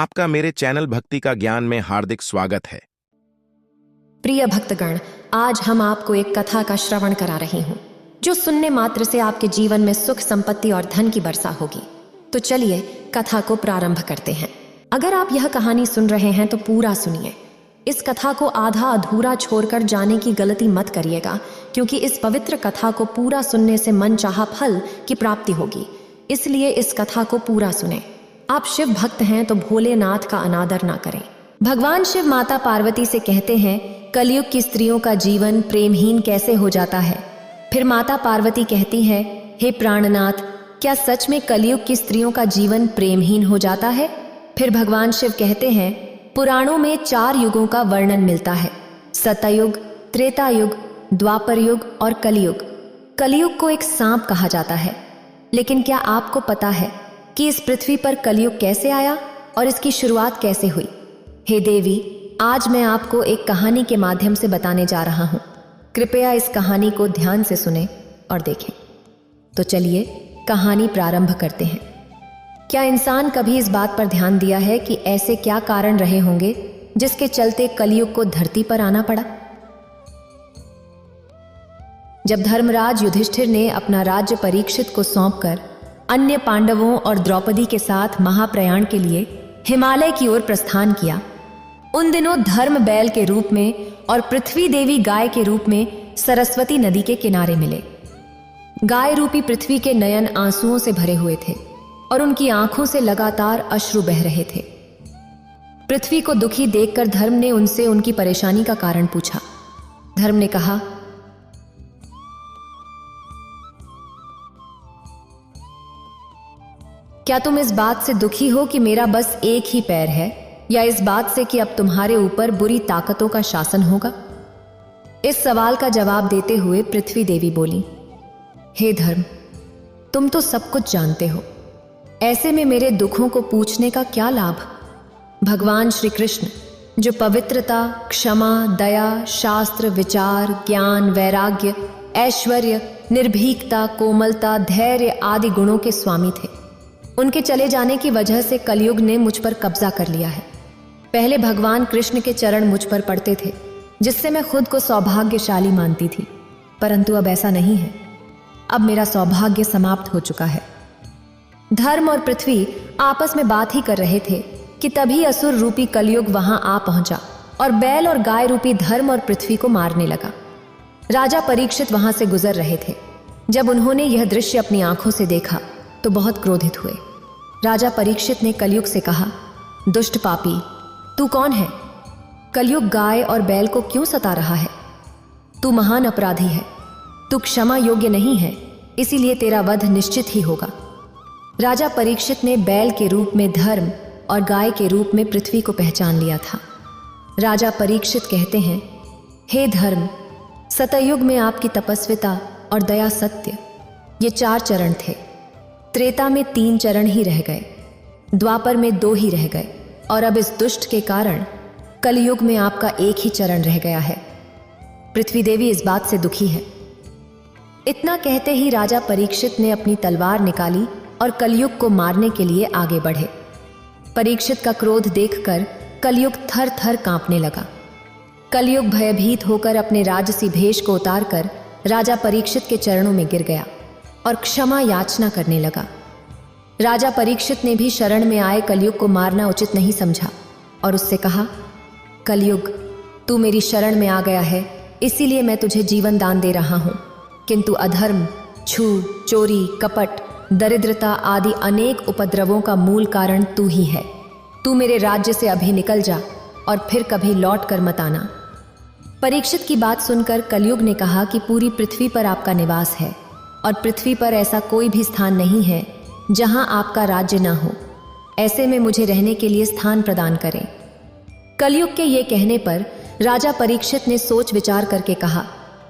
आपका मेरे चैनल भक्ति का ज्ञान में हार्दिक स्वागत है। प्रिय भक्तगण, आज हम आपको एक कथा का श्रवण करा रही हूँ जो सुनने मात्र से आपके जीवन में सुख, संपत्ति और धन की वर्षा होगी। तो चलिए कथा को प्रारंभ करते हैं। अगर आप यह कहानी सुन रहे हैं तो पूरा सुनिए। इस कथा को आधा अधूरा छोड़कर जाने की गलती मत करिएगा, क्योंकि इस पवित्र कथा को पूरा सुनने से मन चाहा फल की प्राप्ति होगी। इसलिए इस कथा को पूरा सुने। आप शिव भक्त हैं तो भोलेनाथ का अनादर ना करें। भगवान शिव माता पार्वती से कहते हैं, कलयुग की स्त्रियों का जीवन प्रेमहीन कैसे हो जाता है। फिर माता पार्वती कहती है, हे प्राणनाथ, क्या सच में कलयुग की स्त्रियों का जीवन प्रेमहीन हो जाता है। फिर भगवान शिव कहते हैं, पुराणों में 4 युगों का वर्णन मिलता है, सतयुग, त्रेता युग, द्वापर युग और कलयुग। कलयुग को एक सांप कहा जाता है। लेकिन क्या आपको पता है कि इस पृथ्वी पर कलयुग कैसे आया और इसकी शुरुआत कैसे हुई। हे देवी, आज मैं आपको एक कहानी के माध्यम से बताने जा रहा हूँ। कृपया इस कहानी को ध्यान से सुने और देखें। तो चलिए कहानी प्रारंभ करते हैं। क्या इंसान कभी इस बात पर ध्यान दिया है कि ऐसे क्या कारण रहे होंगे जिसके चलते कलयुग को धरती पर आना पड़ा। जब धर्मराज युधिष्ठिर ने अपना राज्य परीक्षित को सौंपकर अन्य पांडवों और द्रौपदी के साथ महाप्रयाण के लिए हिमालय की ओर प्रस्थान किया, उन दिनों धर्म बैल के रूप में और पृथ्वी देवी गाय के रूप में सरस्वती नदी के किनारे मिले। गाय रूपी पृथ्वी के नयन आंसुओं से भरे हुए थे और उनकी आंखों से लगातार अश्रु बह रहे थे। पृथ्वी को दुखी देखकर धर्म ने उनसे उनकी परेशानी का कारण पूछा। धर्म ने कहा, क्या तुम इस बात से दुखी हो कि मेरा बस एक ही पैर है, या इस बात से कि अब तुम्हारे ऊपर बुरी ताकतों का शासन होगा। इस सवाल का जवाब देते हुए पृथ्वी देवी बोली, हे धर्म, तुम तो सब कुछ जानते हो, ऐसे में मेरे दुखों को पूछने का क्या लाभ। भगवान श्री कृष्ण जो पवित्रता, क्षमा, दया, शास्त्र, विचार, ज्ञान, वैराग्य, ऐश्वर्य, निर्भीकता, कोमलता, धैर्य आदि गुणों के स्वामी थे, उनके चले जाने की वजह से कलयुग ने मुझ पर कब्जा कर लिया है। पहले भगवान कृष्ण के चरण मुझ पर पड़ते थे, जिससे मैं खुद को सौभाग्यशाली मानती थी, परंतु अब ऐसा नहीं है। अब मेरा सौभाग्य समाप्त हो चुका है। धर्म और पृथ्वी आपस में बात ही कर रहे थे कि तभी असुर रूपी कलयुग वहां आ पहुंचा और बैल और गाय रूपी धर्म और पृथ्वी को मारने लगा। राजा परीक्षित वहां से गुजर रहे थे। जब उन्होंने यह दृश्य अपनी आंखों से देखा तो बहुत क्रोधित हुए। राजा परीक्षित ने कलयुग से कहा, दुष्ट पापी, तू कौन है। कलयुग गाय और बैल को क्यों सता रहा है। तू महान अपराधी है, तू क्षमा योग्य नहीं है, इसीलिए तेरा वध निश्चित ही होगा। राजा परीक्षित ने बैल के रूप में धर्म और गाय के रूप में पृथ्वी को पहचान लिया था। राजा परीक्षित कहते हैं, हे धर्म, सतयुग में आपकी तपस्विता और दया, सत्य, ये 4 चरण थे। त्रेता में 3 चरण ही रह गए, द्वापर में 2 ही रह गए, और अब इस दुष्ट के कारण कलयुग में आपका एक ही चरण रह गया है। पृथ्वी देवी इस बात से दुखी है। इतना कहते ही राजा परीक्षित ने अपनी तलवार निकाली और कलयुग को मारने के लिए आगे बढ़े। परीक्षित का क्रोध देखकर कलयुग थर थर कांपने लगा। कलयुग भयभीत होकर अपने राजसी भेष को उतारकर राजा परीक्षित के चरणों में गिर गया और क्षमा याचना करने लगा। राजा परीक्षित ने भी शरण में आए कलयुग को मारना उचित नहीं समझा और उससे कहा, कलयुग, तू मेरी शरण में आ गया है, इसीलिए मैं तुझे जीवन दान दे रहा हूं, किंतु अधर्म, छूत, चोरी, कपट, दरिद्रता आदि अनेक उपद्रवों का मूल कारण तू ही है। तू मेरे राज्य से अभी निकल जा और फिर कभी लौट कर मत आना। परीक्षित की बात सुनकर कलयुग ने कहा कि पूरी पृथ्वी पर आपका निवास है और पृथ्वी पर ऐसा कोई भी स्थान नहीं है जहां आपका राज्य ना हो। ऐसे में मुझे रहने के लिए स्थान प्रदान करें। कलयुग के ये कहने पर राजा परीक्षित ने सोच विचार करके कहा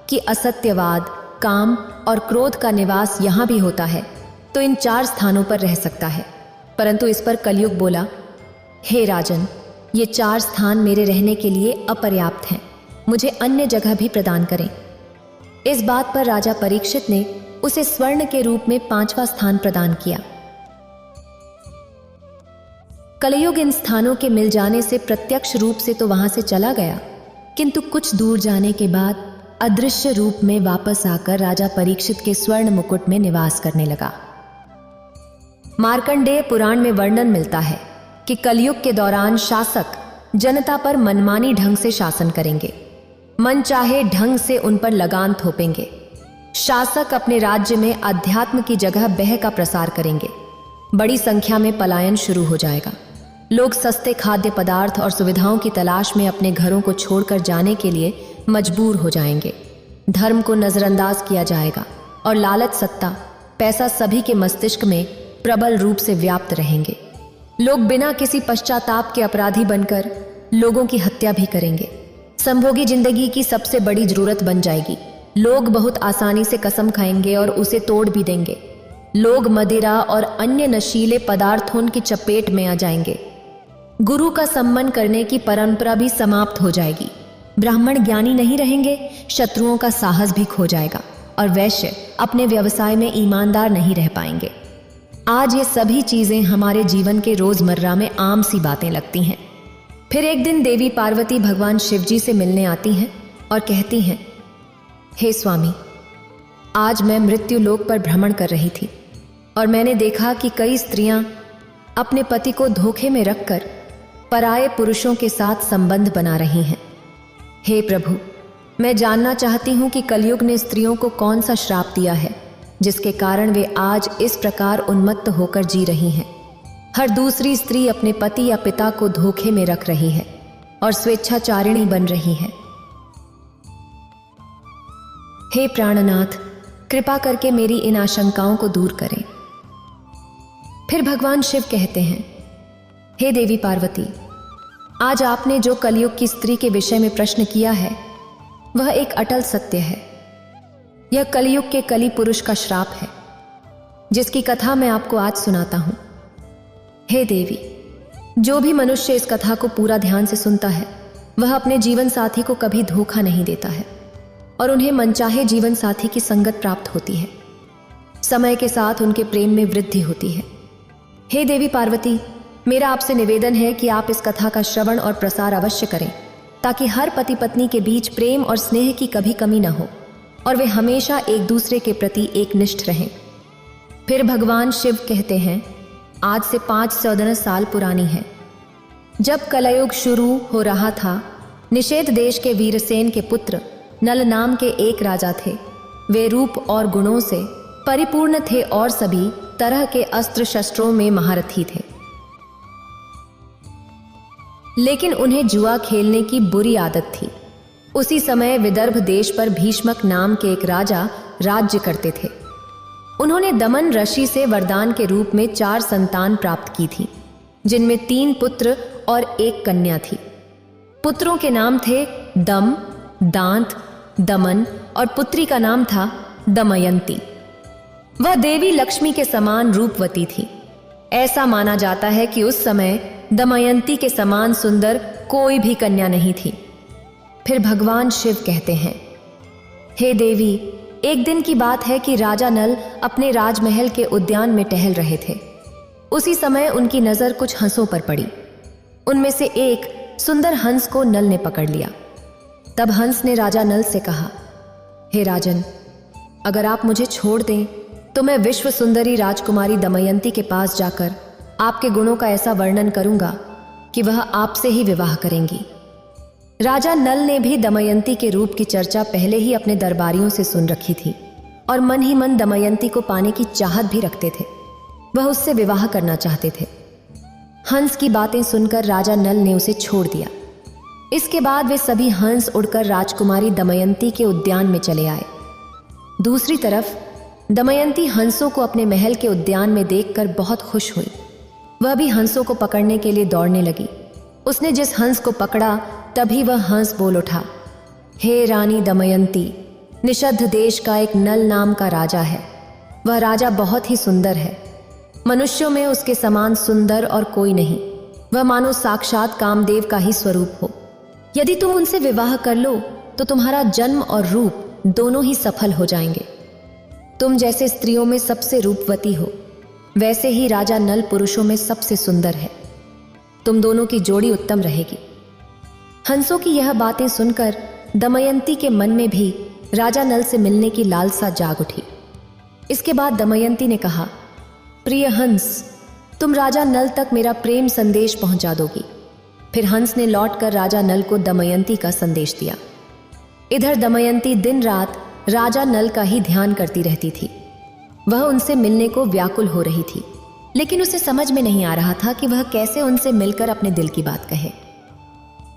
कि असत्यवाद, काम और क्रोध का निवास यहां भी होता है तो इन 4 स्थानों पर रह सकता है। परंतु इस पर कलयुग बोला, हे राजन, ये 4 स्थान मेरे रहने के लिए अपर्याप्त हैं, मुझे अन्य जगह भी प्रदान करें। इस बात पर राजा परीक्षित ने उसे स्वर्ण के रूप में 5वां स्थान प्रदान किया। कलयुग इन स्थानों के मिल जाने से प्रत्यक्ष रूप से तो वहां से चला गया, किंतु कुछ दूर जाने के बाद अदृश्य रूप में वापस आकर राजा परीक्षित के स्वर्ण मुकुट में निवास करने लगा। मार्कंडेय पुराण में वर्णन मिलता है कि कलयुग के दौरान शासक जनता पर मनमानी ढंग से शासन करेंगे, मन चाहे ढंग से उन पर लगाम थोपेंगे। शासक अपने राज्य में अध्यात्म की जगह बह का प्रसार करेंगे। बड़ी संख्या में पलायन शुरू हो जाएगा। लोग सस्ते खाद्य पदार्थ और सुविधाओं की तलाश में अपने घरों को छोड़कर जाने के लिए मजबूर हो जाएंगे। धर्म को नजरअंदाज किया जाएगा और लालच, सत्ता, पैसा सभी के मस्तिष्क में प्रबल रूप से व्याप्त रहेंगे। लोग बिना किसी पश्चाताप के अपराधी बनकर लोगों की हत्या भी करेंगे। संभोगी जिंदगी की सबसे बड़ी जरूरत बन जाएगी। लोग बहुत आसानी से कसम खाएंगे और उसे तोड़ भी देंगे। लोग मदिरा और अन्य नशीले पदार्थों की चपेट में आ जाएंगे। गुरु का सम्मान करने की परंपरा भी समाप्त हो जाएगी। ब्राह्मण ज्ञानी नहीं रहेंगे, शत्रुओं का साहस भी खो जाएगा और वैश्य अपने व्यवसाय में ईमानदार नहीं रह पाएंगे। आज ये सभी चीजें हमारे जीवन के रोजमर्रा में आम सी बातें लगती हैं। फिर एक दिन देवी पार्वती भगवान शिव जी से मिलने आती हैं और कहती हैं, हे स्वामी, आज मैं मृत्यु लोक पर भ्रमण कर रही थी और मैंने देखा कि कई स्त्रियां अपने पति को धोखे में रखकर पराये पुरुषों के साथ संबंध बना रही हैं। हे प्रभु, मैं जानना चाहती हूं कि कलयुग ने स्त्रियों को कौन सा श्राप दिया है जिसके कारण वे आज इस प्रकार उन्मत्त होकर जी रही हैं। हर दूसरी स्त्री अपने पति या पिता को धोखे में रख रही है और स्वेच्छाचारिणी बन रही है। हे प्राणनाथ, कृपा करके मेरी इन आशंकाओं को दूर करें। फिर भगवान शिव कहते हैं, हे देवी पार्वती, आज आपने जो कलयुग की स्त्री के विषय में प्रश्न किया है वह एक अटल सत्य है। यह कलयुग के कली पुरुष का श्राप है जिसकी कथा मैं आपको आज सुनाता हूं। हे देवी, जो भी मनुष्य इस कथा को पूरा ध्यान से सुनता है वह अपने जीवन साथी को कभी धोखा नहीं देता है और उन्हें मनचाहे जीवन साथी की संगत प्राप्त होती है। समय के साथ उनके प्रेम में वृद्धि होती है। हे देवी पार्वती, मेरा आपसे निवेदन है कि आप इस कथा का श्रवण और प्रसार अवश्य करें ताकि हर पति पत्नी के बीच प्रेम और स्नेह की कभी कमी न हो और वे हमेशा एक दूसरे के प्रति एकनिष्ठ रहें। फिर भगवान शिव कहते हैं, आज से 514 साल पुरानी है, जब कलयुग शुरू हो रहा था, निषेध देश के वीरसेन के पुत्र नल नाम के एक राजा थे। वे रूप और गुणों से परिपूर्ण थे और सभी तरह के अस्त्र शस्त्रों में महारथी थे, लेकिन उन्हें जुआ खेलने की बुरी आदत थी। उसी समय विदर्भ देश पर भीष्मक नाम के एक राजा राज्य करते थे। उन्होंने दमन ऋषि से वरदान के रूप में 4 संतान प्राप्त की थी, जिनमें 3 पुत्र और 1 कन्या थी। पुत्रों के नाम थे दम, दांत, दमन और पुत्री का नाम था दमयंती। वह देवी लक्ष्मी के समान रूपवती थी। ऐसा माना जाता है कि उस समय दमयंती के समान सुंदर कोई भी कन्या नहीं थी। फिर भगवान शिव कहते हैं, हे देवी, एक दिन की बात है कि राजा नल अपने राजमहल के उद्यान में टहल रहे थे। उसी समय उनकी नजर कुछ हंसों पर पड़ी। उनमें से एक सुंदर हंस को नल ने पकड़ लिया। तब हंस ने राजा नल से कहा, हे राजन, अगर आप मुझे छोड़ दें तो मैं विश्व सुंदरी राजकुमारी दमयंती के पास जाकर आपके गुणों का ऐसा वर्णन करूंगा कि वह आपसे ही विवाह करेंगी। राजा नल ने भी दमयंती के रूप की चर्चा पहले ही अपने दरबारियों से सुन रखी थी और मन ही मन दमयंती को पाने की चाहत भी रखते थे। वह उससे विवाह करना चाहते थे। हंस की बातें सुनकर राजा नल ने उसे छोड़ दिया। इसके बाद वे सभी हंस उड़कर राजकुमारी दमयंती के उद्यान में चले आए। दूसरी तरफ दमयंती हंसों को अपने महल के उद्यान में देखकर बहुत खुश हुई। वह भी हंसों को पकड़ने के लिए दौड़ने लगी। उसने जिस हंस को पकड़ा तभी वह हंस बोल उठा, हे रानी दमयंती, निषद्ध देश का एक नल नाम का राजा है। वह राजा बहुत ही सुंदर है। मनुष्यों में उसके समान सुंदर और कोई नहीं। वह मानो साक्षात कामदेव का ही स्वरूप हो। यदि तुम उनसे विवाह कर लो तो तुम्हारा जन्म और रूप दोनों ही सफल हो जाएंगे। तुम जैसे स्त्रियों में सबसे रूपवती हो, वैसे ही राजा नल पुरुषों में सबसे सुंदर है। तुम दोनों की जोड़ी उत्तम रहेगी। हंसों की यह बातें सुनकर दमयंती के मन में भी राजा नल से मिलने की लालसा जाग उठी। इसके बाद दमयंती ने कहा, प्रिय हंस, तुम राजा नल तक मेरा प्रेम संदेश पहुंचा दोगी। फिर हंस ने लौटकर राजा नल को दमयंती का संदेश दिया। इधर दमयंती दिन रात राजा नल का ही ध्यान करती रहती थी। वह उनसे मिलने को व्याकुल हो रही थी, लेकिन उसे समझ में नहीं आ रहा था कि वह कैसे उनसे मिलकर अपने दिल की बात कहे।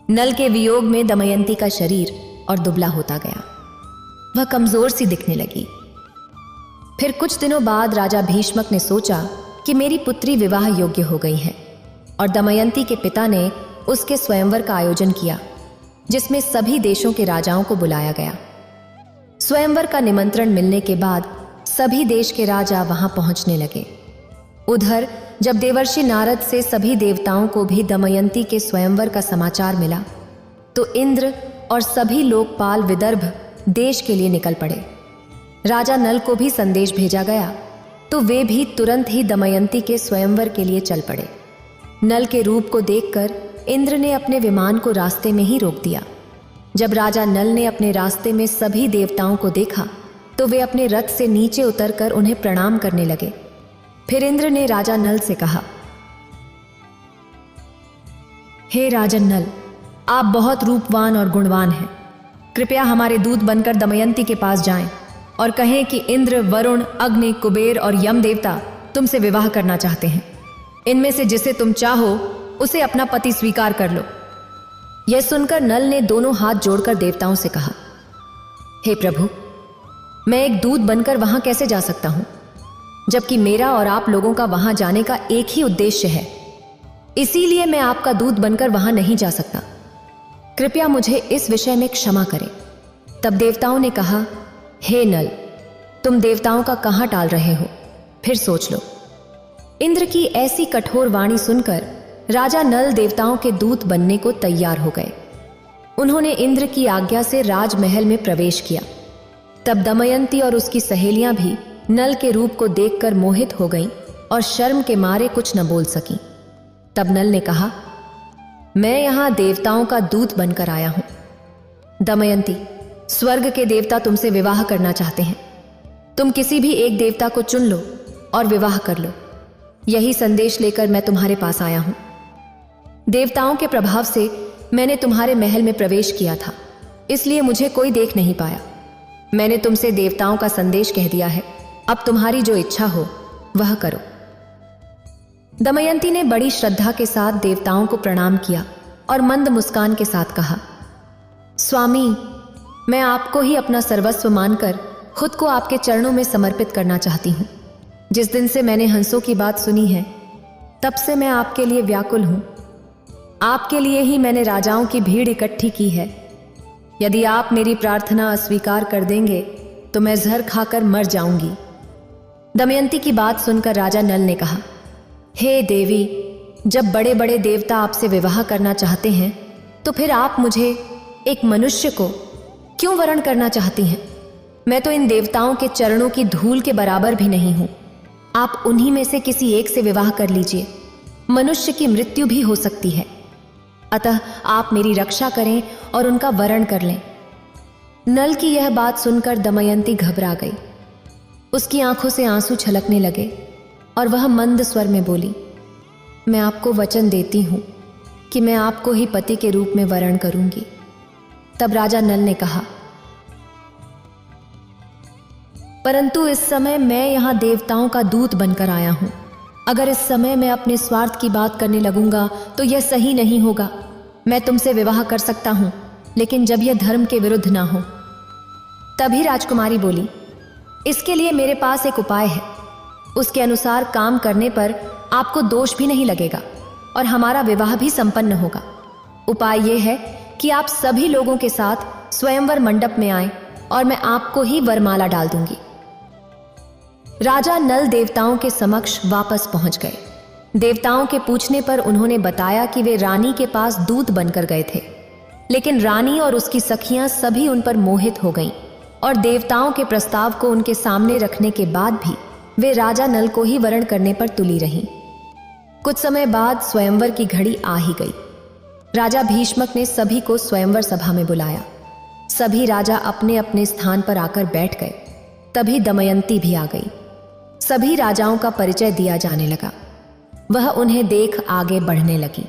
नल के वियोग में दमयंती का शरीर और दुबला होता गया। वह कमजोर सी दिखने लगी। फिर कुछ दिनों बाद राजा भीष्मक ने सोचा कि मेरी पुत्री विवाह योग्य हो गई है, और दमयंती के पिता ने उसके स्वयंवर का आयोजन किया, जिसमें सभी देशों के राजाओं को बुलाया गया। स्वयंवर का निमंत्रण मिलने के बाद सभी देश के राजा वहां पहुंचने लगे। उधर जब देवर्षि नारद से सभी देवताओं को भी दमयंती के स्वयंवर का समाचार मिला, तो इंद्र और सभी लोकपाल विदर्भ देश के लिए निकल पड़े। राजा नल को भी संदेश भेजा गया, तो वे भी तुरंत ही दमयंती के स्वयंवर के लिए चल पड़े। नल के रूप को देखकर इंद्र ने अपने विमान को रास्ते में ही रोक दिया। जब राजा नल ने अपने रास्ते में सभी देवताओं को देखा, तो वे अपने रथ से नीचे उतरकर उन्हें प्रणाम करने लगे। फिर इंद्र ने राजा नल से कहा, हे राजन नल, आप बहुत रूपवान और गुणवान हैं। कृपया हमारे दूत बनकर दमयंती के पास जाएं और कहें कि इंद्र, वरुण, अग्नि, कुबेर और यम देवता तुमसे विवाह करना चाहते हैं। इनमें से जिसे तुम चाहो उसे अपना पति स्वीकार कर लो। यह सुनकर नल ने दोनों हाथ जोड़कर देवताओं से कहा, हे प्रभु, मैं एक दूत बनकर वहां कैसे जा सकता हूं, जबकि मेरा और आप लोगों का वहां जाने का एक ही उद्देश्य है। इसीलिए मैं आपका दूत बनकर वहां नहीं जा सकता। कृपया मुझे इस विषय में क्षमा करें। तब देवताओं ने कहा, हे नल, तुम देवताओं का कहां टाल रहे हो, फिर सोच लो। इंद्र की ऐसी कठोर वाणी सुनकर राजा नल देवताओं के दूत बनने को तैयार हो गए। उन्होंने इंद्र की आज्ञा से राजमहल में प्रवेश किया। तब दमयंती और उसकी सहेलियां भी नल के रूप को देखकर मोहित हो गईं और शर्म के मारे कुछ न बोल सकीं। तब नल ने कहा, मैं यहां देवताओं का दूत बनकर आया हूं। दमयंती, स्वर्ग के देवता तुमसे विवाह करना चाहते हैं। तुम किसी भी एक देवता को चुन लो और विवाह कर लो। यही संदेश लेकर मैं तुम्हारे पास आया हूं। देवताओं के प्रभाव से मैंने तुम्हारे महल में प्रवेश किया था, इसलिए मुझे कोई देख नहीं पाया। मैंने तुमसे देवताओं का संदेश कह दिया है। अब तुम्हारी जो इच्छा हो वह करो। दमयंती ने बड़ी श्रद्धा के साथ देवताओं को प्रणाम किया और मंद मुस्कान के साथ कहा, स्वामी, मैं आपको ही अपना सर्वस्व मानकर खुद को आपके चरणों में समर्पित करना चाहती हूं। जिस दिन से मैंने हंसों की बात सुनी है, तब से मैं आपके लिए व्याकुल हूं। आपके लिए ही मैंने राजाओं की भीड़ इकट्ठी की है। यदि आप मेरी प्रार्थना अस्वीकार कर देंगे तो मैं जहर खाकर मर जाऊंगी। दमयंती की बात सुनकर राजा नल ने कहा, हे देवी, जब बड़े बड़े देवता आपसे विवाह करना चाहते हैं, तो फिर आप मुझे, एक मनुष्य को, क्यों वरण करना चाहती हैं? मैं तो इन देवताओं के चरणों की धूल के बराबर भी नहीं हूं। आप उन्हीं में से किसी एक से विवाह कर लीजिए। मनुष्य की मृत्यु भी हो सकती है, अतः आप मेरी रक्षा करें और उनका वरण कर लें। नल की यह बात सुनकर दमयंती घबरा गई। उसकी आंखों से आंसू छलकने लगे और वह मंद स्वर में बोली, मैं आपको वचन देती हूं कि मैं आपको ही पति के रूप में वरण करूंगी। तब राजा नल ने कहा, परंतु इस समय मैं यहां देवताओं का दूत बनकर आया हूं। अगर इस समय मैं अपने स्वार्थ की बात करने लगूंगा तो यह सही नहीं होगा। मैं तुमसे विवाह कर सकता हूं, लेकिन जब यह धर्म के विरुद्ध ना हो। तभी राजकुमारी बोली, इसके लिए मेरे पास एक उपाय है। उसके अनुसार काम करने पर आपको दोष भी नहीं लगेगा और हमारा विवाह भी संपन्न होगा। उपाय यह है कि आप सभी लोगों के साथ स्वयंवर मंडप में आएं और मैं आपको ही वरमाला डाल दूंगी। राजा नल देवताओं के समक्ष वापस पहुंच गए। देवताओं के पूछने पर उन्होंने बताया कि वे रानी के पास दूत बनकर गए थे, लेकिन रानी और उसकी सखियां सभी उन पर मोहित हो गईं और देवताओं के प्रस्ताव को उनके सामने रखने के बाद भी वे राजा नल को ही वरण करने पर तुली रहीं। कुछ समय बाद स्वयंवर की घड़ी आ ही गई। राजा भीष्मक ने सभी को स्वयंवर सभा में बुलाया। सभी राजा अपने अपने स्थान पर आकर बैठ गए। तभी दमयंती भी आ गई। सभी राजाओं का परिचय दिया जाने लगा। वह उन्हें देख आगे बढ़ने लगी।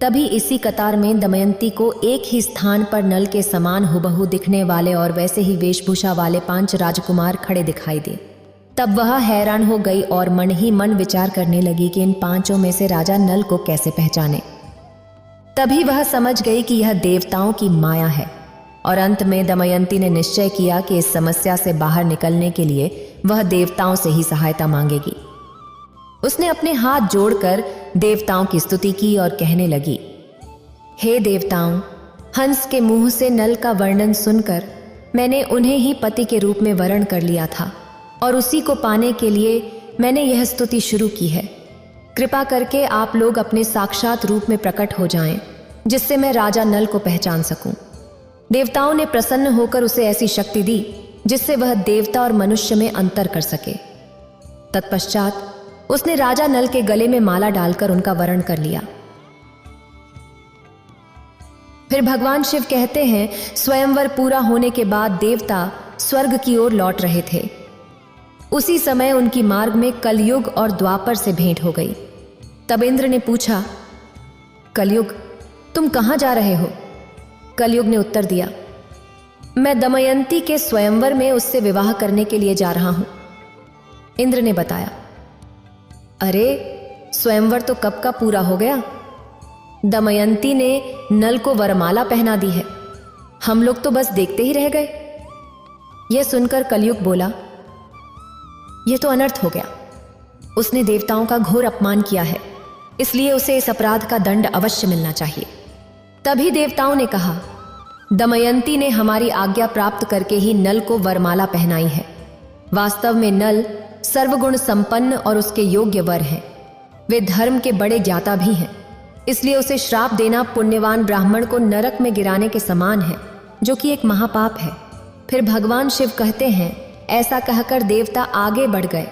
तभी इसी कतार में दमयंती को एक ही स्थान पर नल के समान हुबहू दिखने वाले और वैसे ही वेशभूषा वाले 5 राजकुमार खड़े दिखाई दिए। तब वह हैरान हो गई और मन ही मन विचार करने लगी कि इन 5 में से राजा नल को कैसे पहचाने। तभी वह समझ गई कि यह देवताओं की माया है और अंत में दमयंती ने निश्चय किया कि इस समस्या से बाहर निकलने के लिए वह देवताओं से ही सहायता मांगेगी। उसने अपने हाथ जोड़कर देवताओं की स्तुति की और कहने लगी, हे देवताओं, हंस के मुंह से नल का वर्णन सुनकर मैंने उन्हें ही पति के रूप में वर्ण कर लिया था और उसी को पाने के लिए मैंने यह स्तुति शुरू की है। कृपा करके आप लोग अपने साक्षात रूप में प्रकट हो जाएं, जिससे मैं राजा नल को पहचान सकूं। देवताओं ने प्रसन्न होकर उसे ऐसी शक्ति दी जिससे वह देवता और मनुष्य में अंतर कर सके। तत्पश्चात उसने राजा नल के गले में माला डालकर उनका वरण कर लिया। फिर भगवान शिव कहते हैं, स्वयंवर पूरा होने के बाद देवता स्वर्ग की ओर लौट रहे थे। उसी समय उनकी मार्ग में कलयुग और द्वापर से भेंट हो गई। तब इंद्र ने पूछा, कलयुग, तुम कहां जा रहे हो? कलयुग ने उत्तर दिया, मैं दमयंती के स्वयंवर में उससे विवाह करने के लिए जा रहा हूं। इंद्र ने बताया, अरे स्वयंवर तो कब का पूरा हो गया। दमयंती ने नल को वरमाला पहना दी है, हम लोग तो बस देखते ही रह गए। यह सुनकर कलयुग बोला, यह तो अनर्थ हो गया। उसने देवताओं का घोर अपमान किया है, इसलिए उसे इस अपराध का दंड अवश्य मिलना चाहिए। तभी देवताओं ने कहा, दमयंती ने हमारी आज्ञा प्राप्त करके ही नल को वरमाला पहनाई है। वास्तव में नल सर्वगुण संपन्न और उसके योग्य वर हैं। वे धर्म के बड़े ज्ञाता भी हैं, इसलिए उसे श्राप देना पुण्यवान ब्राह्मण को नरक में गिराने के समान है, जो कि एक महापाप है। फिर भगवान शिव कहते हैं, ऐसा कहकर देवता आगे बढ़ गए,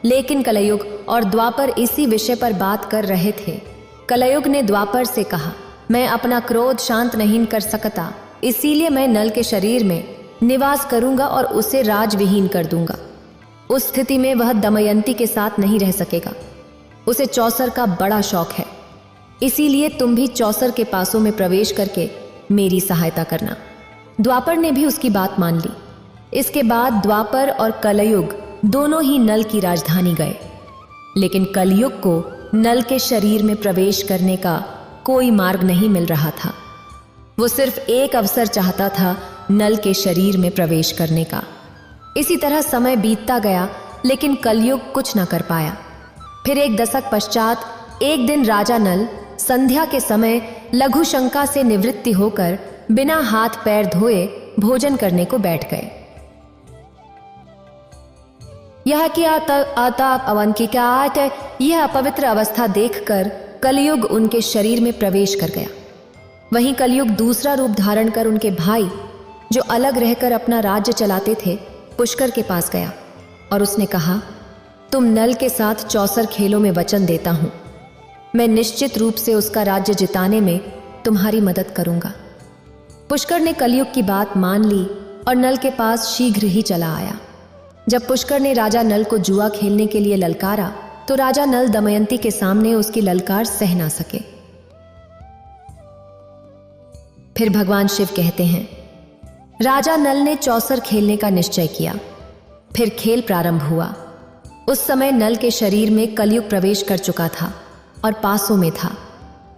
लेकिन कलयुग और द्वापर इसी विषय पर बात कर रहे थे। कलयुग ने द्वापर से कहा, मैं अपना क्रोध शांत नहीं कर सकता, इसीलिए मैं नल के शरीर में निवास करूंगा और उसे राजविहीन कर दूंगा। उस स्थिति में वह दमयंती के साथ नहीं रह सकेगा। उसे चौसर का बड़ा शौक है, इसीलिए तुम भी चौसर के पासों में प्रवेश करके मेरी सहायता करना। द्वापर ने भी उसकी बात मान ली। इसके बाद द्वापर और कलयुग दोनों ही नल की राजधानी गए, लेकिन कलयुग को नल के शरीर में प्रवेश करने का कोई मार्ग नहीं मिल रहा था। वो सिर्फ एक अवसर चाहता था नल के शरीर में प्रवेश करने का। इसी तरह समय बीतता गया, लेकिन कलयुग कुछ न कर पाया। फिर एक दशक पश्चात एक दिन राजा नल संध्या के समय लघु शंका से निवृत्ति होकर बिना हाथ पैर धोए भोजन करने को बैठ गए। यह क्या आताप अवन की क्या आयत है, यह अपवित्र अवस्था देखकर कलयुग उनके शरीर में प्रवेश कर गया। वहीं कलयुग दूसरा रूप धारण कर उनके भाई, जो अलग रहकर अपना राज्य चलाते थे, पुष्कर के पास गया और उसने कहा, तुम नल के साथ चौसर खेलों में वचन देता हूं, मैं निश्चित रूप से उसका राज्य जिताने में तुम्हारी मदद करूंगा। पुष्कर ने कलयुग की बात मान ली और नल के पास शीघ्र ही चला आया। जब पुष्कर ने राजा नल को जुआ खेलने के लिए ललकारा, तो राजा नल दमयंती के सामने उसकी ललकार सह ना सके। फिर भगवान शिव कहते हैं, राजा नल ने चौसर खेलने का निश्चय किया। फिर खेल प्रारंभ हुआ। उस समय नल के शरीर में कलयुग प्रवेश कर चुका था और पासों में था,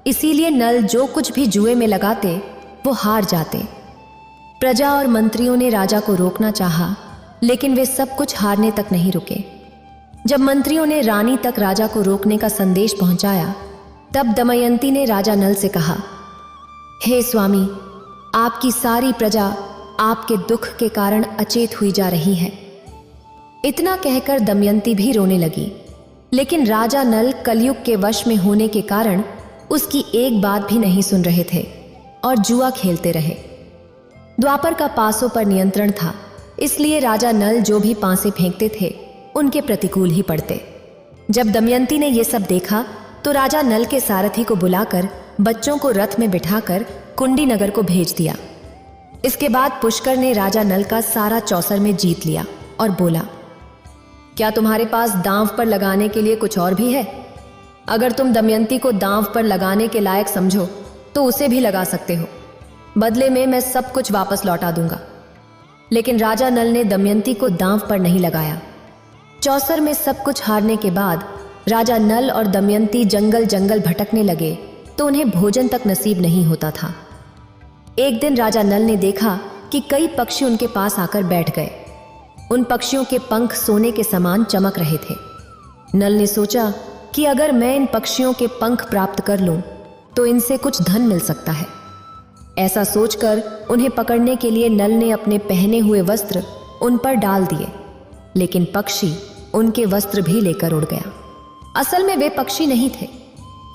इसीलिए नल जो कुछ भी जुए में लगाते वो हार जाते। प्रजा और मंत्रियों ने राजा को रोकना चाहा, लेकिन वे सब कुछ हारने तक नहीं रुके। जब मंत्रियों ने रानी तक राजा को रोकने का संदेश पहुंचाया, तब दमयंती ने राजा नल से कहा, हे स्वामी, आपकी सारी प्रजा आपके दुख के कारण अचेत हुई जा रही है। इतना कहकर दमयंती भी रोने लगी, लेकिन राजा नल कलयुग के वश में होने के कारण उसकी एक बात भी नहीं सुन रहे थे और जुआ खेलते रहे। द्वापर का पासों पर नियंत्रण था, इसलिए राजा नल जो भी पासे फेंकते थे उनके प्रतिकूल ही पड़ते। जब दमयंती ने यह सब देखा, तो राजा नल के सारथी को बुलाकर बच्चों को रथ में बिठाकर कुंडी नगर को भेज दिया। इसके बाद पुष्कर ने राजा नल का सारा चौसर में जीत लिया और बोला, क्या तुम्हारे पास दांव पर लगाने के लिए कुछ और भी है? अगर तुम दमयंती को दांव पर लगाने के लायक समझो तो उसे भी लगा सकते हो। बदले में मैं सब कुछ वापस लौटा दूंगा। लेकिन राजा नल ने दमयंती को दांव पर नहीं लगाया। चौसर में सब कुछ हारने के बाद राजा नल और दमयंती जंगल जंगल भटकने लगे तो उन्हें भोजन तक नसीब नहीं होता था। एक दिन राजा नल ने देखा कि कई पक्षी उनके पास आकर बैठ गए। उन पक्षियों के पंख सोने के समान चमक रहे थे। नल ने सोचा कि अगर मैं इन पक्षियों के पंख प्राप्त कर लूं तो इनसे कुछ धन मिल सकता है। ऐसा सोचकर उन्हें पकड़ने के लिए नल ने अपने पहने हुए वस्त्र उन पर डाल दिए, लेकिन पक्षी उनके वस्त्र भी लेकर उड़ गया। असल में वे पक्षी नहीं थे।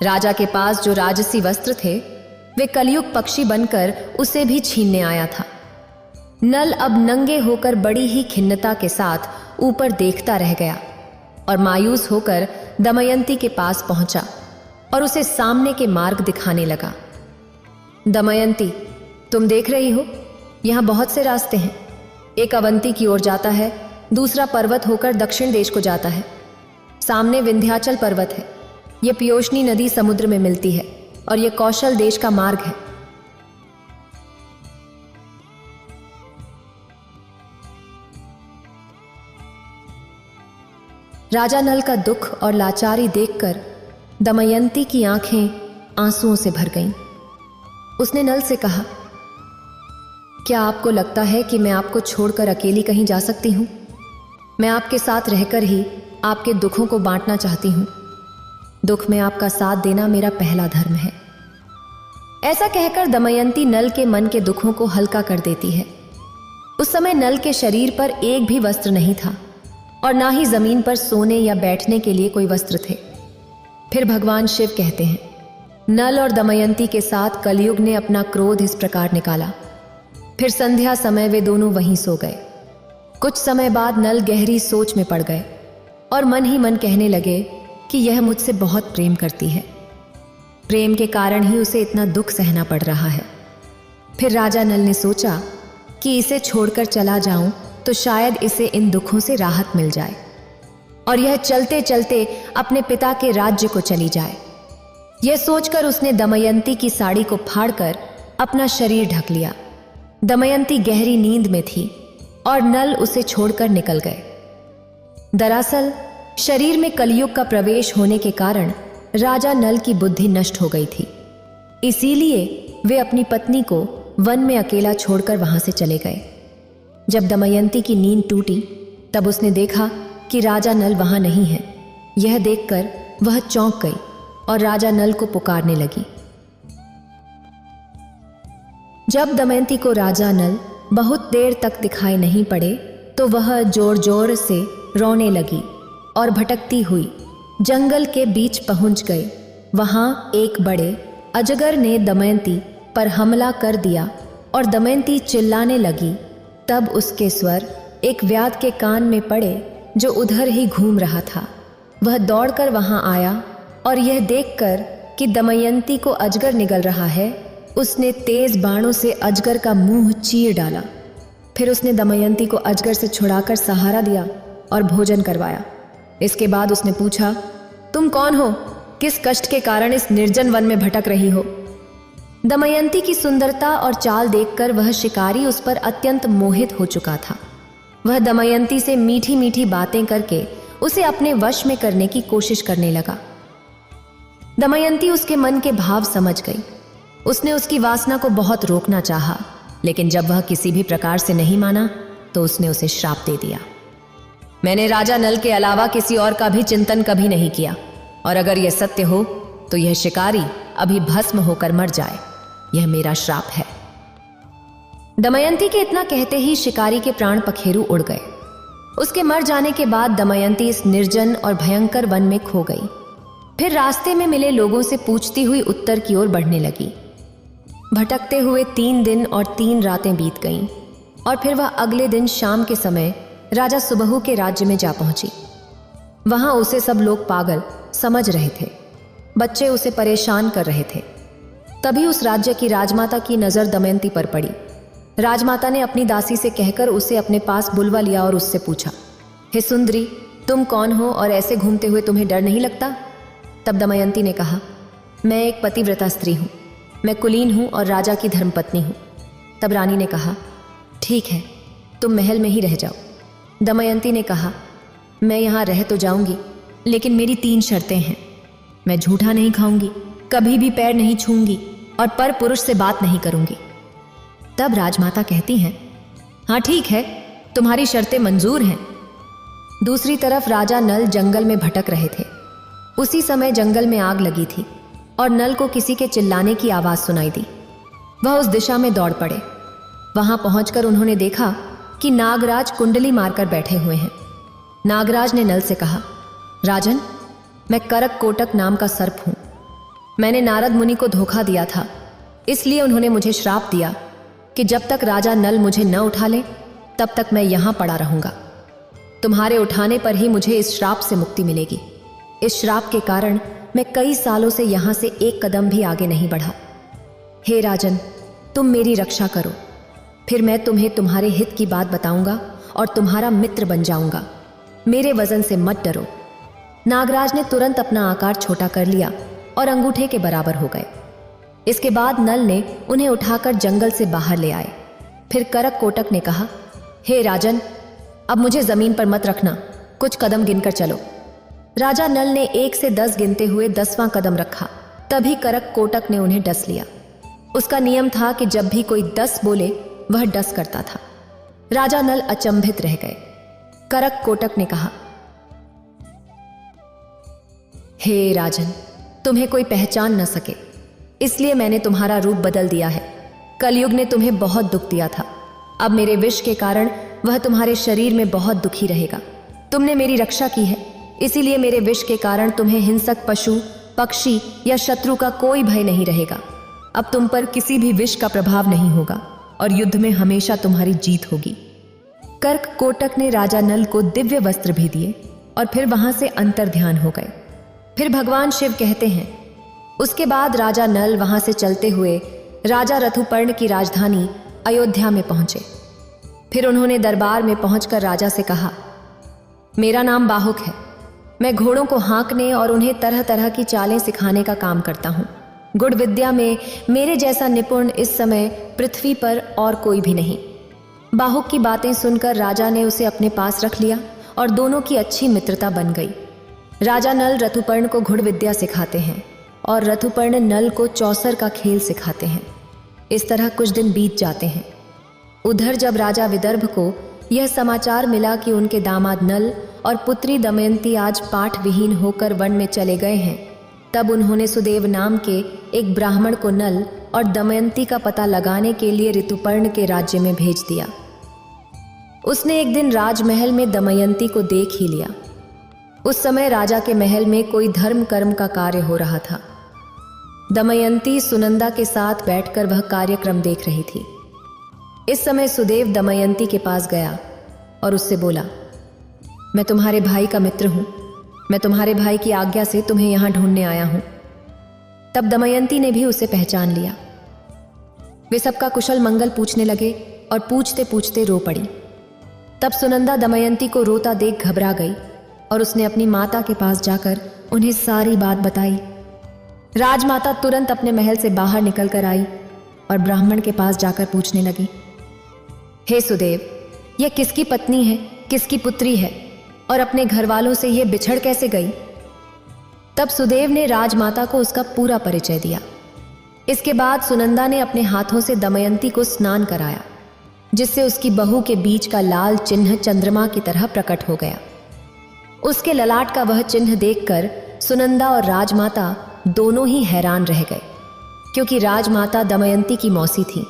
राजा के पास जो राजसी वस्त्र थे वे कलयुग पक्षी बनकर उसे भी छीनने आया था। नल अब नंगे होकर बड़ी ही खिन्नता के साथ ऊपर देखता रह गया और मायूस होकर दमयंती के पास पहुंचा और उसे सामने के मार्ग दिखाने लगा। दमयंती, तुम देख रही हो, यहां बहुत से रास्ते हैं। एक अवंती की ओर जाता है, दूसरा पर्वत होकर दक्षिण देश को जाता है। सामने विंध्याचल पर्वत है। यह पियोशनी नदी समुद्र में मिलती है और यह कौशल देश का मार्ग है। राजा नल का दुख और लाचारी देखकर दमयंती की आंखें आंसुओं से भर गईं। उसने नल से कहा, क्या आपको लगता है कि मैं आपको छोड़कर अकेली कहीं जा सकती हूं? मैं आपके साथ रहकर ही आपके दुखों को बांटना चाहती हूं। दुख में आपका साथ देना मेरा पहला धर्म है। ऐसा कहकर दमयंती नल के मन के दुखों को हल्का कर देती है। उस समय नल के शरीर पर एक भी वस्त्र नहीं था और ना ही जमीन पर सोने या बैठने के लिए कोई वस्त्र थे। फिर भगवान शिव कहते हैं, नल और दमयंती के साथ कलयुग ने अपना क्रोध इस प्रकार निकाला। फिर संध्या समय वे दोनों वहीं सो गए। कुछ समय बाद नल गहरी सोच में पड़ गए और मन ही मन कहने लगे कि यह मुझसे बहुत प्रेम करती है। प्रेम के कारण ही उसे इतना दुख सहना पड़ रहा है। फिर राजा नल ने सोचा कि इसे छोड़कर चला जाऊं तो शायद इसे इन दुखों से राहत मिल जाए और यह चलते चलते अपने पिता के राज्य को चली जाए। यह सोचकर उसने दमयंती की साड़ी को फाड़कर अपना शरीर ढक लिया। दमयंती गहरी नींद में थी और नल उसे छोड़कर निकल गए। दरअसल शरीर में कलयुग का प्रवेश होने के कारण राजा नल की बुद्धि नष्ट हो गई थी। इसीलिए वे अपनी पत्नी को वन में अकेला छोड़कर वहां से चले गए। जब दमयंती की नींद टूटी तब उसने देखा कि राजा नल वहां नहीं है। यह देखकर वह चौंक गई और राजा नल को पुकारने लगी। जब दमयंती को राजा नल बहुत देर तक दिखाई नहीं पड़े तो वह जोर जोर से रोने लगी और भटकती हुई जंगल के बीच पहुंच गई। वहां एक बड़े अजगर ने दमयंती पर हमला कर दिया और दमयंती चिल्लाने लगी। तब उसके स्वर एक व्याध के कान में पड़े जो उधर ही घूम रहा था। वह दौड़कर वहां आया और यह देखकर कि दमयंती को अजगर निगल रहा है, उसने तेज बाणों से अजगर का मुंह चीर डाला। फिर उसने दमयंती को अजगर से छुड़ाकर सहारा दिया और भोजन करवाया। इसके बाद उसने पूछा, तुम कौन हो? किस कष्ट के कारण इस निर्जन वन में भटक रही हो? दमयंती की सुंदरता और चाल देखकर वह शिकारी उस पर अत्यंत मोहित हो चुका था। वह दमयंती से मीठी मीठी बातें करके उसे अपने वश में करने की कोशिश करने लगा। दमयंती उसके मन के भाव समझ गई। उसने उसकी वासना को बहुत रोकना चाहा, लेकिन जब वह किसी भी प्रकार से नहीं माना तो उसने उसे श्राप दे दिया। मैंने राजा नल के अलावा किसी और का भी चिंतन कभी नहीं किया, और अगर यह सत्य हो तो यह शिकारी अभी भस्म होकर मर जाए। यह मेरा श्राप है। दमयंती के इतना कहते ही शिकारी के प्राण पखेरु उड़ गए। उसके मर जाने के बाद दमयंती इस निर्जन और भयंकर वन में खो गई। फिर रास्ते में मिले लोगों से पूछती हुई उत्तर की ओर बढ़ने लगी। भटकते हुए 3 दिन और 3 रातें बीत गईं और फिर वह अगले दिन शाम के समय राजा सुबहू के राज्य में जा पहुंची। वहां उसे सब लोग पागल समझ रहे थे। बच्चे उसे परेशान कर रहे थे। तभी उस राज्य की राजमाता की नजर दमयंती पर पड़ी। राजमाता ने अपनी दासी से कहकर उसे अपने पास बुलवा लिया और उससे पूछा, हे सुंदरी, तुम कौन हो और ऐसे घूमते हुए तुम्हें डर नहीं लगता? तब दमयंती ने कहा, मैं एक पतिव्रता स्त्री हूँ, मैं कुलीन हूँ और राजा की धर्मपत्नी हूँ। तब रानी ने कहा, ठीक है, तुम महल में ही रह जाओ। दमयंती ने कहा, मैं यहाँ रह तो जाऊंगी, लेकिन मेरी 3 शर्तें हैं। मैं झूठा नहीं खाऊंगी, कभी भी पैर नहीं छूंगी और पर पुरुष से बात नहीं करूंगी। तब राजमाता कहती हैं, हाँ ठीक है, तुम्हारी शर्तें मंजूर हैं। दूसरी तरफ राजा नल जंगल में भटक रहे थे। उसी समय जंगल में आग लगी थी और नल को किसी के चिल्लाने की आवाज सुनाई दी। वह उस दिशा में दौड़ पड़े। वहां पहुंचकर उन्होंने देखा कि नागराज कुंडली मारकर बैठे हुए हैं। नागराज ने नल से कहा, राजन, मैं करक कोटक नाम का सर्प हूं। मैंने नारद मुनि को धोखा दिया था, इसलिए उन्होंने मुझे श्राप दिया कि जब तक राजा नल मुझे न उठा ले तब तक मैं यहां पड़ा रहूंगा। तुम्हारे उठाने पर ही मुझे इस श्राप से मुक्ति मिलेगी। इस श्राप के कारण मैं कई सालों से यहां से एक कदम भी आगे नहीं बढ़ा। हे राजन, तुम मेरी रक्षा करो, फिर मैं तुम्हें तुम्हारे हित की बात बताऊंगा और तुम्हारा मित्र बन जाऊंगा। मेरे वजन से मत डरो। नागराज ने तुरंत अपना आकार छोटा कर लिया और अंगूठे के बराबर हो गए। इसके बाद नल ने उन्हें उठाकर जंगल से बाहर ले आए। फिर करक कोटक ने कहा, हे राजन, अब मुझे जमीन पर मत रखना, कुछ कदम गिनकर चलो। राजा नल ने 1 से 10 गिनते हुए 10वां कदम रखा। तभी करक कोटक ने उन्हें डस लिया। उसका नियम था कि जब भी कोई 10 बोले वह डस करता था। राजा नल अचंभित रह गए। करक कोटक ने कहा, हे राजन, तुम्हें कोई पहचान न सके, इसलिए मैंने तुम्हारा रूप बदल दिया है। कलयुग ने तुम्हें बहुत दुख दिया था, अब मेरे विष के कारण वह तुम्हारे शरीर में बहुत दुखी रहेगा। तुमने मेरी रक्षा की है, इसीलिए मेरे विष के कारण तुम्हें हिंसक पशु, पक्षी या शत्रु का कोई भय नहीं रहेगा। अब तुम पर किसी भी विष का प्रभाव नहीं होगा और युद्ध में हमेशा तुम्हारी जीत होगी। कर्क कोटक ने राजा नल को दिव्य वस्त्र भी दिए और फिर वहां से अंतर ध्यान हो गए। फिर भगवान शिव कहते हैं, उसके बाद राजा नल वहां से चलते हुए राजा ऋतुपर्ण की राजधानी अयोध्या में पहुंचे। फिर उन्होंने दरबार में पहुंचकर राजा से कहा, मेरा नाम बाहुक है, मैं घोड़ों को हाँकने और उन्हें तरह तरह की चालें सिखाने का काम करता हूँ। गुड़ विद्या में मेरे जैसा निपुण इस समय पृथ्वी पर और कोई भी नहीं। बाहुक की बातें सुनकर राजा ने उसे अपने पास रख लिया और दोनों की अच्छी मित्रता बन गई। राजा नल ऋतुपर्ण को घुड़ विद्या सिखाते हैं और ऋतुपर्ण नल को चौसर का खेल सिखाते हैं। इस तरह कुछ दिन बीत जाते हैं। उधर जब राजा विदर्भ को यह समाचार मिला कि उनके दामाद नल और पुत्री दमयंती आज पाठ विहीन होकर वन में चले गए हैं, तब उन्होंने सुदेव नाम के एक ब्राह्मण को नल और दमयंती का पता लगाने के लिए ऋतुपर्ण के राज्य में भेज दिया। उसने एक दिन राजमहल में दमयंती को देख ही लिया। उस समय राजा के महल में कोई धर्म कर्म का कार्य हो रहा था। दमयंती सुनंदा के साथ बैठकर वह कार्यक्रम देख रही थी। इस समय सुदेव दमयंती के पास गया और उससे बोला, मैं तुम्हारे भाई का मित्र हूं, मैं तुम्हारे भाई की आज्ञा से तुम्हें यहां ढूंढने आया हूं। तब दमयंती ने भी उसे पहचान लिया। वे सबका कुशल मंगल पूछने लगे और पूछते पूछते रो पड़ी। तब सुनंदा दमयंती को रोता देख घबरा गई और उसने अपनी माता के पास जाकर उन्हें सारी बात बताई। राजमाता तुरंत अपने महल से बाहर निकल कर आई और ब्राह्मण के पास जाकर पूछने लगी, हे सुदेव, यह किसकी पत्नी है, किसकी पुत्री है और अपने घर वालों से यह बिछड़ कैसे गई? तब सुदेव ने राजमाता को उसका पूरा परिचय दिया। इसके बाद सुनंदा ने अपने हाथों से दमयंती को स्नान कराया, जिससे उसकी बहू के बीच का लाल चिन्ह चंद्रमा की तरह प्रकट हो गया। उसके ललाट का वह चिन्ह देखकर सुनंदा और राजमाता दोनों ही हैरान रह गए, क्योंकि राजमाता दमयंती की मौसी थी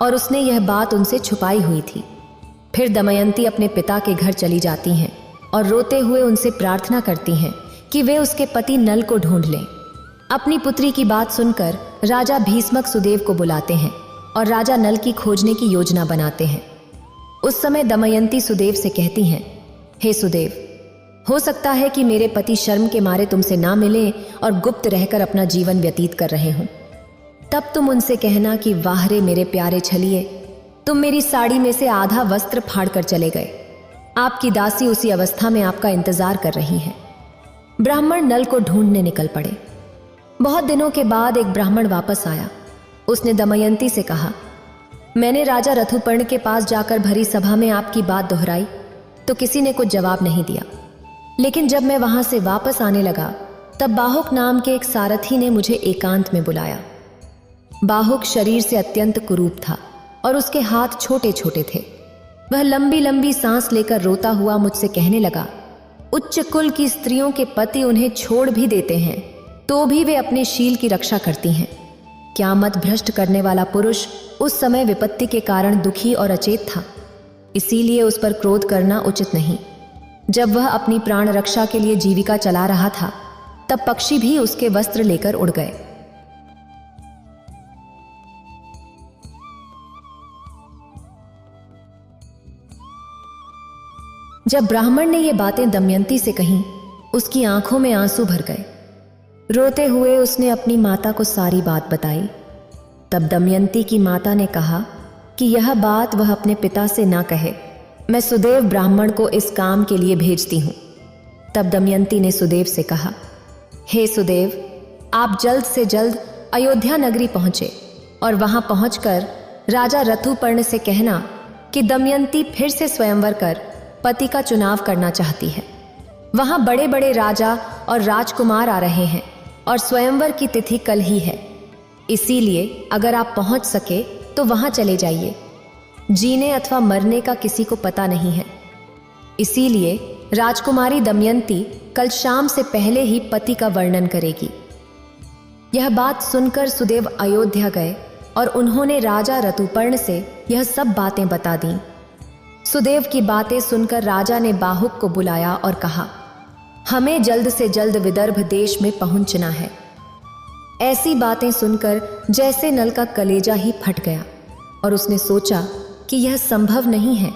और उसने यह बात उनसे छुपाई हुई थी। फिर दमयंती अपने पिता के घर चली जाती हैं और रोते हुए उनसे प्रार्थना करती हैं कि वे उसके पति नल को ढूंढ लें। अपनी पुत्री की बात सुनकर राजा भीष्मक सुदेव को बुलाते हैं और राजा नल की खोजने की योजना बनाते हैं। उस समय दमयंती सुदेव से कहती हैं, हे सुदेव, हो सकता है कि मेरे पति शर्म के मारे तुमसे ना मिलें और गुप्त रहकर अपना जीवन व्यतीत कर रहे हों। तब तुम उनसे कहना कि वाह रे मेरे प्यारे छलिए, तुम मेरी साड़ी में से आधा वस्त्र फाड़ कर चले गए। आपकी दासी उसी अवस्था में आपका इंतजार कर रही है। ब्राह्मण नल को ढूंढने निकल पड़े। बहुत दिनों के बाद एक ब्राह्मण वापस आया। उसने दमयंती से कहा, मैंने राजा ऋतुपर्ण के पास जाकर भरी सभा में आपकी बात दोहराई तो किसी ने कुछ जवाब नहीं दिया। लेकिन जब मैं वहां से वापस आने लगा तब बाहुक नाम के एक सारथी ने मुझे एकांत में बुलाया। बाहुक शरीर से अत्यंत कुरूप था और उसके हाथ छोटे छोटे थे। वह लंबी लंबी सांस लेकर रोता हुआ मुझसे कहने लगा, उच्च कुल की स्त्रियों के पति उन्हें छोड़ भी देते हैं तो भी वे अपने शील की रक्षा करती हैं। क्या मत भ्रष्ट करने वाला पुरुष उस समय विपत्ति के कारण दुखी और अचेत था, इसीलिए उस पर क्रोध करना उचित नहीं। जब वह अपनी प्राण रक्षा के लिए जीविका चला रहा था तब पक्षी भी उसके वस्त्र लेकर उड़ गए। जब ब्राह्मण ने ये बातें दमयंती से कहीं, उसकी आंखों में आंसू भर गए। रोते हुए उसने अपनी माता को सारी बात बताई। तब दमयंती की माता ने कहा कि यह बात वह अपने पिता से ना कहे, मैं सुदेव ब्राह्मण को इस काम के लिए भेजती हूं। तब दमयंती ने सुदेव से कहा, हे सुदेव, आप जल्द से जल्द अयोध्या नगरी पहुंचे और वहां पहुंचकर राजा ऋतुपर्ण से कहना कि दमयंती फिर से स्वयंवर कर पति का चुनाव करना चाहती है। वहां बड़े बड़े राजा और राजकुमार आ रहे हैं और स्वयंवर की तिथि कल ही है। इसीलिए अगर आप पहुंच सके तो वहां चले जाइए। जीने अथवा मरने का किसी को पता नहीं है। इसीलिए राजकुमारी दमयंती कल शाम से पहले ही पति का वर्णन करेगी। यह बात सुनकर सुदेव अयोध्या गए और उन्होंने राजा ऋतुपर्ण से यह सब बातें बता दी। सुदेव की बातें सुनकर राजा ने बाहुक को बुलाया और कहा, हमें जल्द से जल्द विदर्भ देश में पहुंचना है। ऐसी बातें सुनकर जैसे नल का कलेजा ही फट गया और उसने सोचा कि यह संभव नहीं है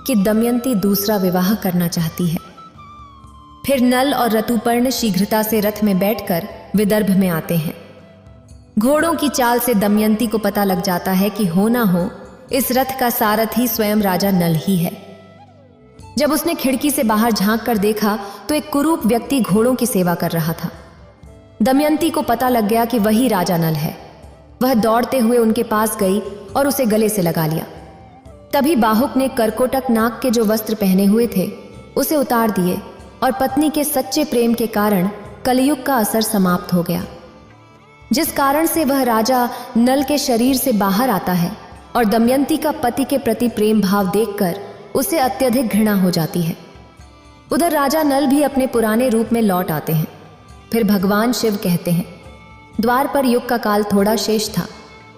कि दमयंती दूसरा विवाह करना चाहती है। फिर नल और ऋतुपर्ण शीघ्रता से रथ में बैठकर विदर्भ में आते हैं। घोड़ों की चाल से दमयंती को पता लग जाता है कि हो ना हो इस रथ का सारथी स्वयं राजा नल ही है। जब उसने खिड़की से बाहर झांक कर देखा तो एक कुरूप व्यक्ति घोड़ों की सेवा कर रहा था। दमयंती को पता लग गया कि वही राजा नल है। वह दौड़ते हुए उनके पास गई और उसे गले से लगा लिया। तभी बाहुक ने करकोटक नाग के जो वस्त्र पहने हुए थे उसे उतार दिए और पत्नी के सच्चे प्रेम के कारण कलयुग का असर समाप्त हो गया, जिस कारण से वह राजा नल के शरीर से बाहर आता है और दमयंती का पति के प्रति प्रेम भाव देखकर उसे अत्यधिक घृणा हो जाती है। उधर राजा नल भी अपने पुराने रूप में लौट आते हैं। फिर भगवान शिव कहते हैं, द्वार पर युग का काल थोड़ा शेष था,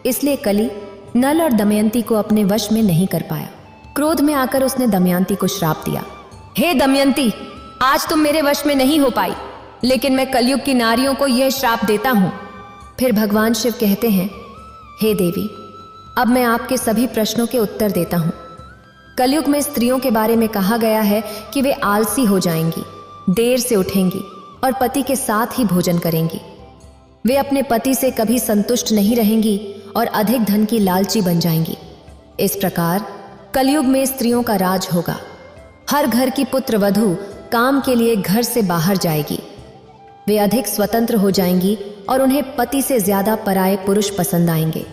इसलिए कली नल और दमयंती को अपने वश में नहीं कर पाया। क्रोध में आकर उसने दमयंती को श्राप दिया, हे दमयंती, आज तुम मेरे वश में नहीं हो पाई, लेकिन मैं कलयुग की नारियों को यह श्राप देता हूं। फिर भगवान शिव कहते हैं, हे देवी, अब मैं आपके सभी प्रश्नों के उत्तर देता हूं। कलयुग में स्त्रियों के बारे में कहा गया है कि वे आलसी हो जाएंगी, देर से उठेंगी और पति के साथ ही भोजन करेंगी। वे अपने पति से कभी संतुष्ट नहीं रहेंगी और अधिक धन की लालची बन जाएंगी। इस प्रकार कलयुग में स्त्रियों का राज होगा। हर घर की पुत्र वधू काम के लिए घर से बाहर जाएगी। वे अधिक स्वतंत्र हो जाएंगी और उन्हें पति से ज्यादा पराये पुरुष पसंद आएंगे।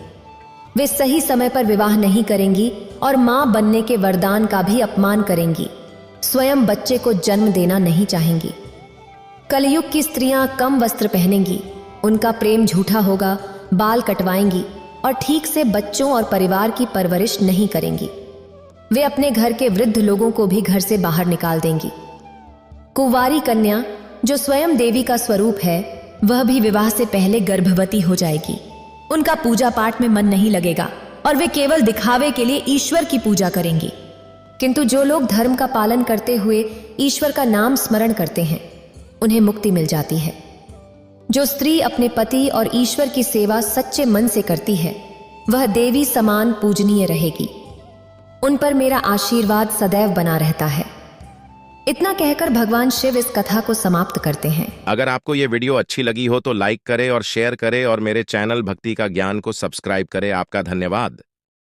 वे सही समय पर विवाह नहीं करेंगी और मां बनने के वरदान का भी अपमान करेंगी। स्वयं बच्चे को जन्म देना नहीं चाहेंगी। कलयुग की स्त्रियां कम वस्त्र पहनेंगी, उनका प्रेम झूठा होगा, बाल कटवाएंगी और ठीक से बच्चों और परिवार की परवरिश नहीं करेंगी। वे अपने घर के वृद्ध लोगों को भी घर से बाहर निकाल देंगी। कुंवारी कन्या जो स्वयं देवी का स्वरूप है, वह भी विवाह से पहले गर्भवती हो जाएगी। उनका पूजा पाठ में मन नहीं लगेगा और वे केवल दिखावे के लिए ईश्वर की पूजा करेंगी। किंतु जो लोग धर्म का पालन करते हुए ईश्वर का नाम स्मरण करते हैं, उन्हें मुक्ति मिल जाती है। जो स्त्री अपने पति और ईश्वर की सेवा सच्चे मन से करती है, वह देवी समान पूजनीय रहेगी। उन पर मेरा आशीर्वाद सदैव बना रहता है। इतना कहकर भगवान शिव इस कथा को समाप्त करते हैं। अगर आपको ये वीडियो अच्छी लगी हो तो लाइक करें और शेयर करें और मेरे चैनल भक्ति का ज्ञान को सब्सक्राइब करें। आपका धन्यवाद।